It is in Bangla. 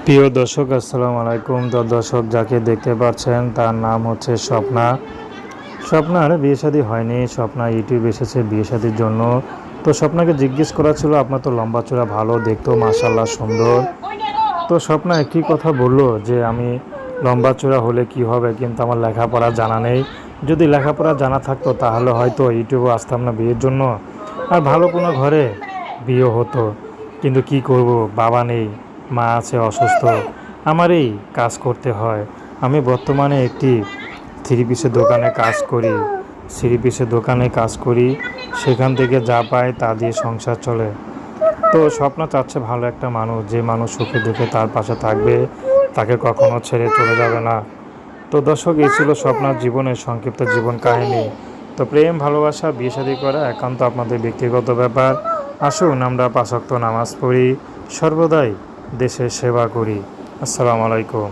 প্রিয় দর্শক, আসসালামু আলাইকুম। তো দর্শক, যাকে দেখতে পাচ্ছেন তার নাম হচ্ছে স্বপ্না। স্বপ্নার বিয়ে শাদী হয়নি। স্বপ্না ইউটিউব এসেছে বিয়ে শাদীর জন্য। তো স্বপ্নাকে জিজ্ঞেস করা ছিল, আপনার তো লম্বা চূড়া ভালো, দেখতেও মাশাআল্লাহ সুন্দর। তো স্বপ্না একটি কথা বললো যে আমি লম্বা চূড়া হলে কি হবে, কিন্তু আমার লেখাপড়া জানা নেই। যদি লেখাপড়া জানা থাকতো তাহলে হয়তো ইউটিউবে আসতাম না বিয়ের জন্য, আর ভালো কোনো ঘরে বিয়ে হতো। কিন্তু কি করব, বাবা নেই, মা আছে অসুস্থ, আমারই কাজ করতে হয়। আমি বর্তমানে একটি থ্রি পিসের দোকানে কাজ করি। থ্রি পিসের দোকানে কাজ করি, সেখান থেকে যা পাই তা দিয়ে সংসার চলে। তো স্বপ্ন চাচ্ছে ভালো একটা মানুষ, যে মানুষ সুখে দুঃখে তার পাশে থাকবে, তাকে কখনো ছেড়ে চলে যাবে না। তো দর্শক, এই ছিল স্বপ্নার জীবনের সংক্ষিপ্ত জীবন কাহিনী। তো প্রেম, ভালোবাসা, বিয়ে শাদী করা একান্ত আপনাদের ব্যক্তিগত ব্যাপার। আসুন আমরা 5 ওয়াক্ত নামাজ পড়ি, সর্বদাই দেশের সেবা করি। আসসালামু আলাইকুম।